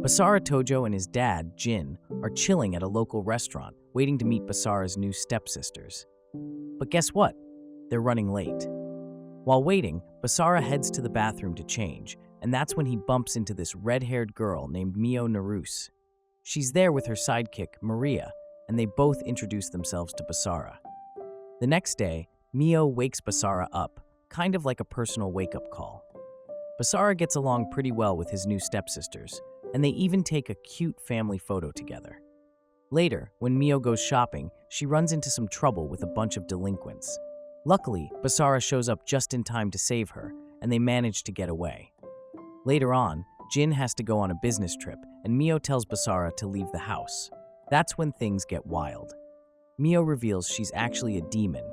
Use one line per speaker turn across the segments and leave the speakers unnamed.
Basara Tojo and his dad, Jin, are chilling at a local restaurant, waiting to meet Basara's new stepsisters. But guess what? They're running late. While waiting, Basara heads to the bathroom to change, and that's when he bumps into this red-haired girl named Mio Naruse. She's there with her sidekick, Maria, and they both introduce themselves to Basara. The next day, Mio wakes Basara up, kind of like a personal wake-up call. Basara gets along pretty well with his new stepsisters, and they even take a cute family photo together. Later, when Mio goes shopping, she runs into some trouble with a bunch of delinquents. Luckily, Basara shows up just in time to save her, and they manage to get away. Later on, Jin has to go on a business trip, and Mio tells Basara to leave the house. That's when things get wild. Mio reveals she's actually a demon.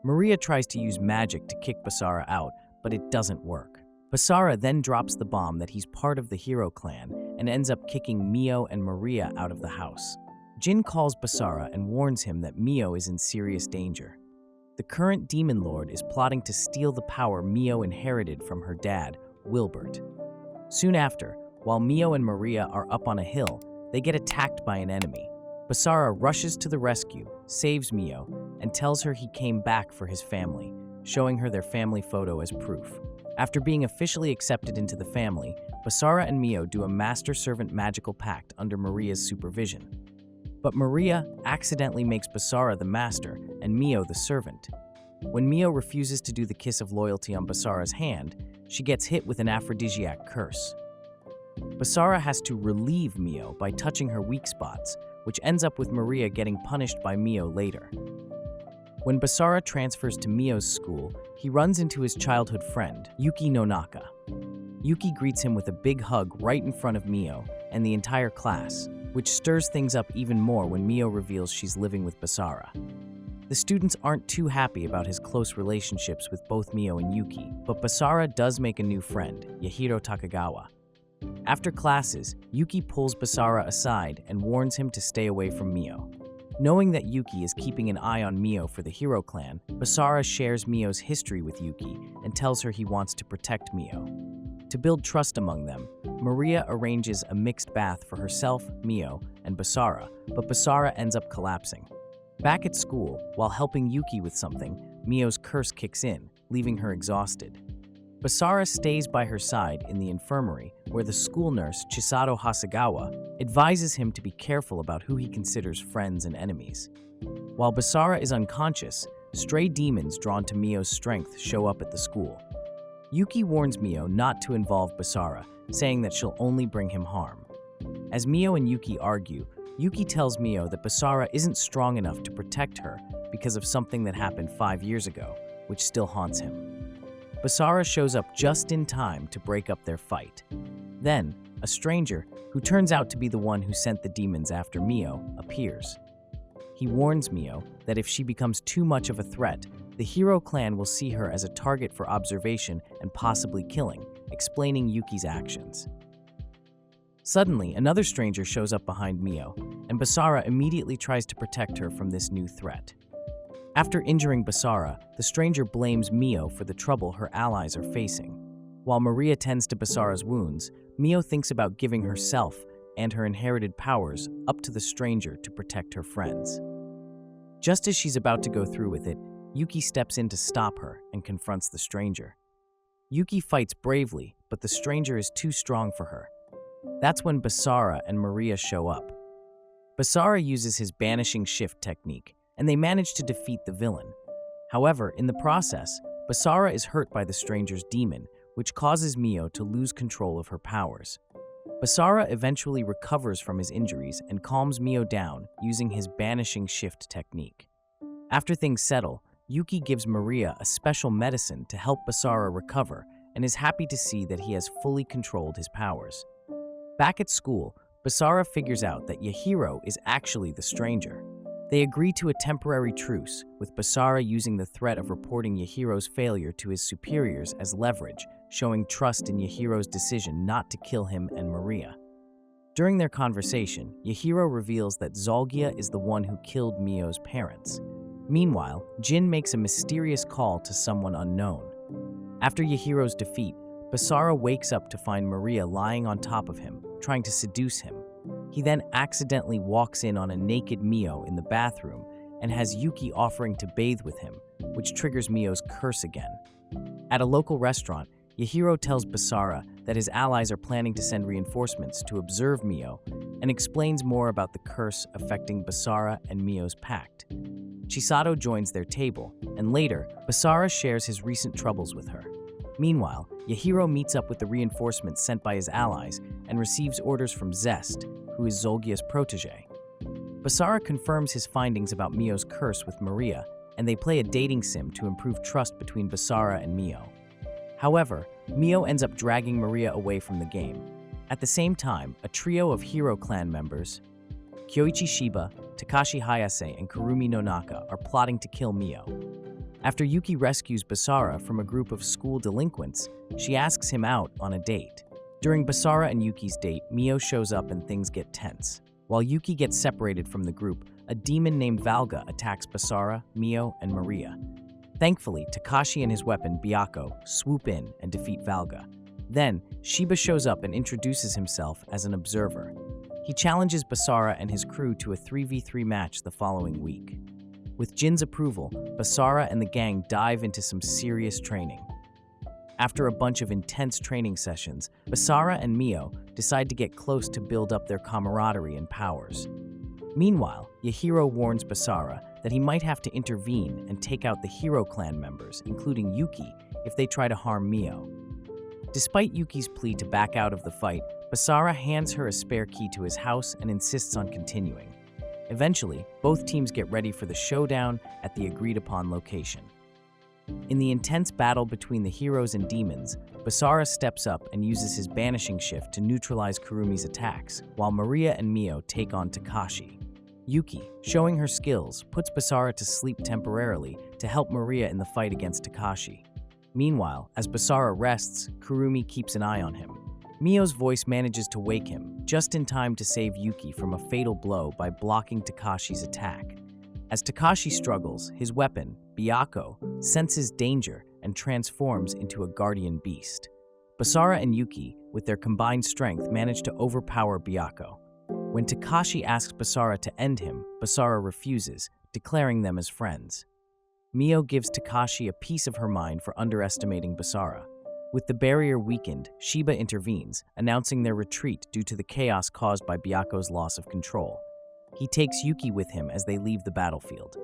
Maria tries to use magic to kick Basara out, but it doesn't work. Basara then drops the bomb that he's part of the hero clan and ends up kicking Mio and Maria out of the house. Jin calls Basara and warns him that Mio is in serious danger. The current demon lord is plotting to steal the power Mio inherited from her dad, Wilbert. Soon after, while Mio and Maria are up on a hill, they get attacked by an enemy. Basara rushes to the rescue, saves Mio, and tells her he came back for his family, showing her their family photo as proof. After being officially accepted into the family, Basara and Mio do a master-servant magical pact under Maria's supervision. But Maria accidentally makes Basara the master and Mio the servant. When Mio refuses to do the kiss of loyalty on Basara's hand, she gets hit with an aphrodisiac curse. Basara has to relieve Mio by touching her weak spots, which ends up with Maria getting punished by Mio later. When Basara transfers to Mio's school, he runs into his childhood friend, Yuki Nonaka. Yuki greets him with a big hug right in front of Mio and the entire class, which stirs things up even more when Mio reveals she's living with Basara. The students aren't too happy about his close relationships with both Mio and Yuki, but Basara does make a new friend, Yahiro Takagawa. After classes, Yuki pulls Basara aside and warns him to stay away from Mio. Knowing that Yuki is keeping an eye on Mio for the hero clan, Basara shares Mio's history with Yuki and tells her he wants to protect Mio. To build trust among them, Maria arranges a mixed bath for herself, Mio, and Basara, but Basara ends up collapsing. Back at school, while helping Yuki with something, Mio's curse kicks in, leaving her exhausted. Basara stays by her side in the infirmary, where the school nurse, Chisato Hasegawa, advises him to be careful about who he considers friends and enemies. While Basara is unconscious, stray demons drawn to Mio's strength show up at the school. Yuki warns Mio not to involve Basara, saying that she'll only bring him harm. As Mio and Yuki argue, Yuki tells Mio that Basara isn't strong enough to protect her because of something that happened 5 years ago, which still haunts him. Basara shows up just in time to break up their fight. Then, a stranger, who turns out to be the one who sent the demons after Mio, appears. He warns Mio that if she becomes too much of a threat, the hero clan will see her as a target for observation and possibly killing, explaining Yuki's actions. Suddenly, another stranger shows up behind Mio, and Basara immediately tries to protect her from this new threat. After injuring Basara, the stranger blames Mio for the trouble her allies are facing. While Maria tends to Basara's wounds, Mio thinks about giving herself and her inherited powers up to the stranger to protect her friends. Just as she's about to go through with it, Yuki steps in to stop her and confronts the stranger. Yuki fights bravely, but the stranger is too strong for her. That's when Basara and Maria show up. Basara uses his banishing shift technique, and they manage to defeat the villain. However, in the process, Basara is hurt by the stranger's demon, which causes Mio to lose control of her powers. Basara eventually recovers from his injuries and calms Mio down using his banishing shift technique. After things settle, Yuki gives Maria a special medicine to help Basara recover and is happy to see that he has fully controlled his powers. Back at school, Basara figures out that Yahiro is actually the stranger. They agree to a temporary truce, with Basara using the threat of reporting Yahiro's failure to his superiors as leverage, showing trust in Yahiro's decision not to kill him and Maria. During their conversation, Yahiro reveals that Zalgia is the one who killed Mio's parents. Meanwhile, Jin makes a mysterious call to someone unknown. After Yahiro's defeat, Basara wakes up to find Maria lying on top of him, trying to seduce him. He then accidentally walks in on a naked Mio in the bathroom and has Yuki offering to bathe with him, which triggers Mio's curse again. At a local restaurant, Yahiro tells Basara that his allies are planning to send reinforcements to observe Mio and explains more about the curse affecting Basara and Mio's pact. Chisato joins their table, and later, Basara shares his recent troubles with her. Meanwhile, Yahiro meets up with the reinforcements sent by his allies and receives orders from Zest, who is Zolgia's protege. Basara confirms his findings about Mio's curse with Maria, and they play a dating sim to improve trust between Basara and Mio. However, Mio ends up dragging Maria away from the game. At the same time, a trio of Hero Clan members, Kyoichi Shiba, Takashi Hayase, and Kurumi Nonaka, are plotting to kill Mio. After Yuki rescues Basara from a group of school delinquents, she asks him out on a date. During Basara and Yuki's date, Mio shows up and things get tense. While Yuki gets separated from the group, a demon named Valga attacks Basara, Mio, and Maria. Thankfully, Takashi and his weapon, Byakko, swoop in and defeat Valga. Then, Shiba shows up and introduces himself as an observer. He challenges Basara and his crew to a 3v3 match the following week. With Jin's approval, Basara and the gang dive into some serious training. After a bunch of intense training sessions, Basara and Mio decide to get close to build up their camaraderie and powers. Meanwhile, Yahiro warns Basara that he might have to intervene and take out the Hero Clan members, including Yuki, if they try to harm Mio. Despite Yuki's plea to back out of the fight, Basara hands her a spare key to his house and insists on continuing. Eventually, both teams get ready for the showdown at the agreed-upon location. In the intense battle between the heroes and demons, Basara steps up and uses his banishing shift to neutralize Kurumi's attacks, while Maria and Mio take on Takashi. Yuki, showing her skills, puts Basara to sleep temporarily to help Maria in the fight against Takashi. Meanwhile, as Basara rests, Kurumi keeps an eye on him. Mio's voice manages to wake him, just in time to save Yuki from a fatal blow by blocking Takashi's attack. As Takashi struggles, his weapon, Byakko, senses danger and transforms into a guardian beast. Basara and Yuki, with their combined strength, manage to overpower Byakko. When Takashi asks Basara to end him, Basara refuses, declaring them as friends. Mio gives Takashi a piece of her mind for underestimating Basara. With the barrier weakened, Shiba intervenes, announcing their retreat due to the chaos caused by Byakko's loss of control. He takes Yuki with him as they leave the battlefield.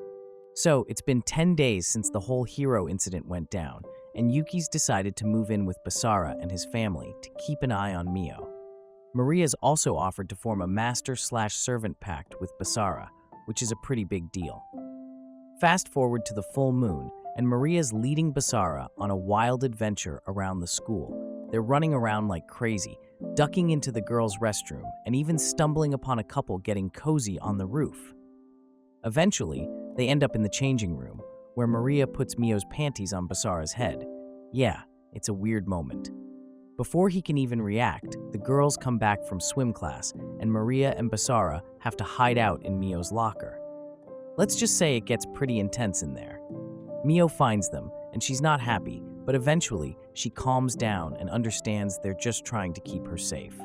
So, it's been 10 days since the whole hero incident went down, and Yuki's decided to move in with Basara and his family to keep an eye on Mio. Maria's also offered to form a master/servant pact with Basara, which is a pretty big deal. Fast forward to the full moon, and Maria's leading Basara on a wild adventure around the school. They're running around like crazy, ducking into the girls' restroom, and even stumbling upon a couple getting cozy on the roof. Eventually, they end up in the changing room, where Maria puts Mio's panties on Basara's head. Yeah, it's a weird moment. Before he can even react, the girls come back from swim class, and Maria and Basara have to hide out in Mio's locker. Let's just say it gets pretty intense in there. Mio finds them, and she's not happy, but eventually, she calms down and understands they're just trying to keep her safe.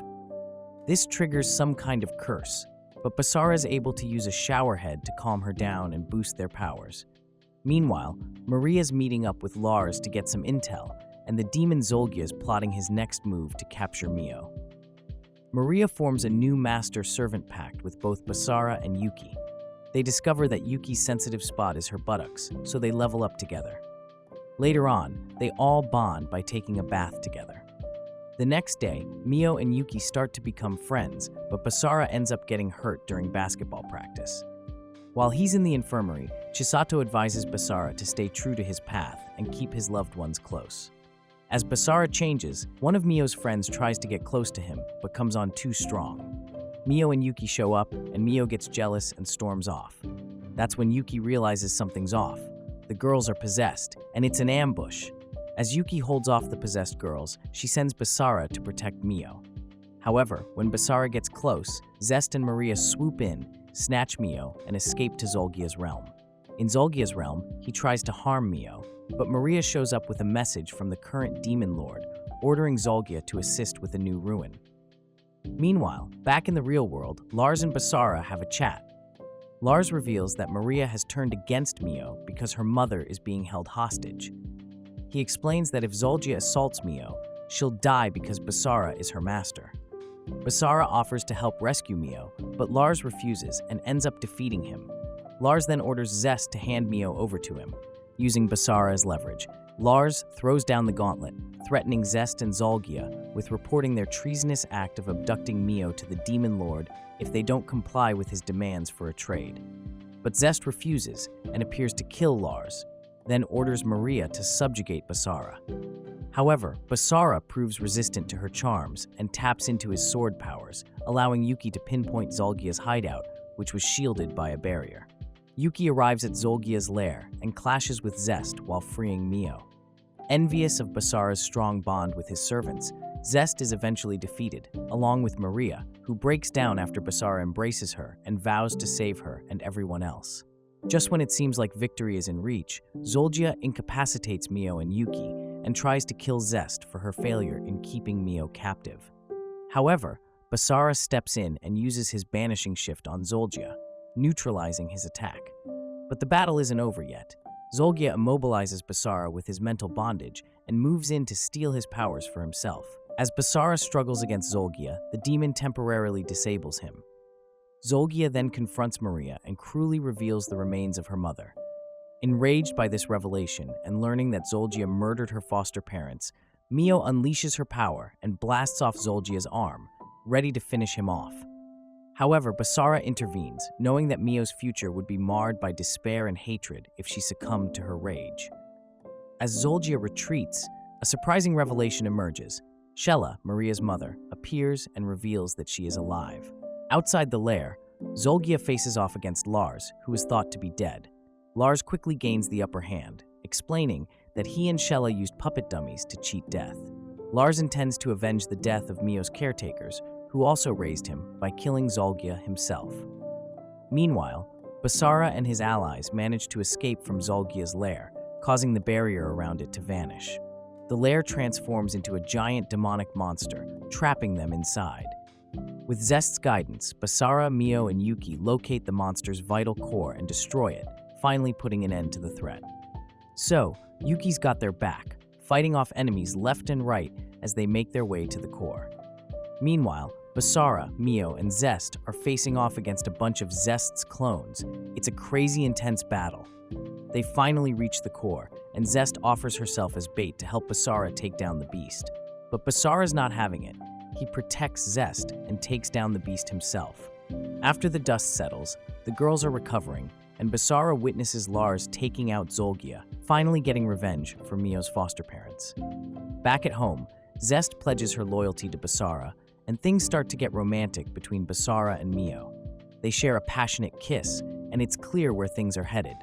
This triggers some kind of curse, but Basara is able to use a shower head to calm her down and boost their powers. Meanwhile, Maria's meeting up with Lars to get some intel, and the demon Zolgia is plotting his next move to capture Mio. Maria forms a new master-servant pact with both Basara and Yuki. They discover that Yuki's sensitive spot is her buttocks, so they level up together. Later on, they all bond by taking a bath together. The next day, Mio and Yuki start to become friends, but Basara ends up getting hurt during basketball practice. While he's in the infirmary, Chisato advises Basara to stay true to his path and keep his loved ones close. As Basara changes, one of Mio's friends tries to get close to him, but comes on too strong. Mio and Yuki show up, and Mio gets jealous and storms off. That's when Yuki realizes something's off. The girls are possessed, and it's an ambush. As Yuki holds off the possessed girls, she sends Basara to protect Mio. However, when Basara gets close, Zest and Maria swoop in, snatch Mio, and escape to Zolgia's realm. In Zolgia's realm, he tries to harm Mio, but Maria shows up with a message from the current demon lord, ordering Zolgia to assist with a new ruin. Meanwhile, back in the real world, Lars and Basara have a chat. Lars reveals that Maria has turned against Mio because her mother is being held hostage. He explains that if Zolgia assaults Mio, she'll die because Basara is her master. Basara offers to help rescue Mio, but Lars refuses and ends up defeating him. Lars then orders Zest to hand Mio over to him. Using Basara as leverage, Lars throws down the gauntlet, threatening Zest and Zolgia with reporting their treasonous act of abducting Mio to the Demon Lord if they don't comply with his demands for a trade. But Zest refuses and appears to kill Lars, then orders Maria to subjugate Basara. However, Basara proves resistant to her charms and taps into his sword powers, allowing Yuki to pinpoint Zolgia's hideout, which was shielded by a barrier. Yuki arrives at Zolgia's lair and clashes with Zest while freeing Mio. Envious of Basara's strong bond with his servants, Zest is eventually defeated, along with Maria, who breaks down after Basara embraces her and vows to save her and everyone else. Just when it seems like victory is in reach, Zolgia incapacitates Mio and Yuki and tries to kill Zest for her failure in keeping Mio captive. However, Basara steps in and uses his banishing shift on Zolgia, neutralizing his attack. But the battle isn't over yet. Zolgia immobilizes Basara with his mental bondage and moves in to steal his powers for himself. As Basara struggles against Zolgia, the demon temporarily disables him. Zolgia then confronts Maria and cruelly reveals the remains of her mother. Enraged by this revelation and learning that Zolgia murdered her foster parents, Mio unleashes her power and blasts off Zolgia's arm, ready to finish him off. However, Basara intervenes, knowing that Mio's future would be marred by despair and hatred if she succumbed to her rage. As Zolgia retreats, a surprising revelation emerges. Shella, Maria's mother, appears and reveals that she is alive. Outside the lair, Zolgia faces off against Lars, who is thought to be dead. Lars quickly gains the upper hand, explaining that he and Shella used puppet dummies to cheat death. Lars intends to avenge the death of Mio's caretakers, who also raised him by killing Zolgia himself. Meanwhile, Basara and his allies manage to escape from Zolgia's lair, causing the barrier around it to vanish. The lair transforms into a giant demonic monster, trapping them inside. With Zest's guidance, Basara, Mio, and Yuki locate the monster's vital core and destroy it, finally putting an end to the threat. So, Yuki's got their back, fighting off enemies left and right as they make their way to the core. Meanwhile, Basara, Mio, and Zest are facing off against a bunch of Zest's clones. It's a crazy intense battle. They finally reach the core, and Zest offers herself as bait to help Basara take down the beast. But Basara's not having it. He protects Zest and takes down the beast himself. After the dust settles, the girls are recovering, and Basara witnesses Lars taking out Zolgia, finally getting revenge for Mio's foster parents. Back at home, Zest pledges her loyalty to Basara, and things start to get romantic between Basara and Mio. They share a passionate kiss, and it's clear where things are headed.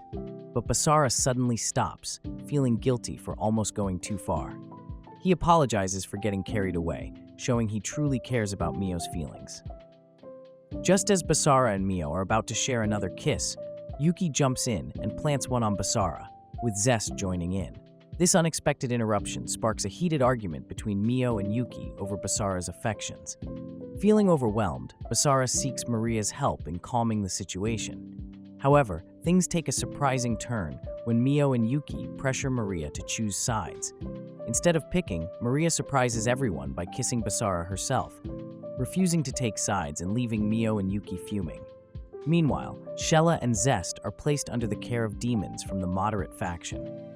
But Basara suddenly stops, feeling guilty for almost going too far. He apologizes for getting carried away, showing he truly cares about Mio's feelings. Just as Basara and Mio are about to share another kiss, Yuki jumps in and plants one on Basara, with Zest joining in. This unexpected interruption sparks a heated argument between Mio and Yuki over Basara's affections. Feeling overwhelmed, Basara seeks Maria's help in calming the situation. However, things take a surprising turn when Mio and Yuki pressure Maria to choose sides. Instead of picking, Maria surprises everyone by kissing Basara herself, refusing to take sides and leaving Mio and Yuki fuming. Meanwhile, Shella and Zest are placed under the care of demons from the moderate faction.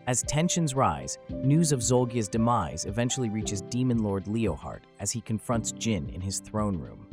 As tensions rise, news of Zolgia's demise eventually reaches Demon Lord Leohart as he confronts Jin in his throne room.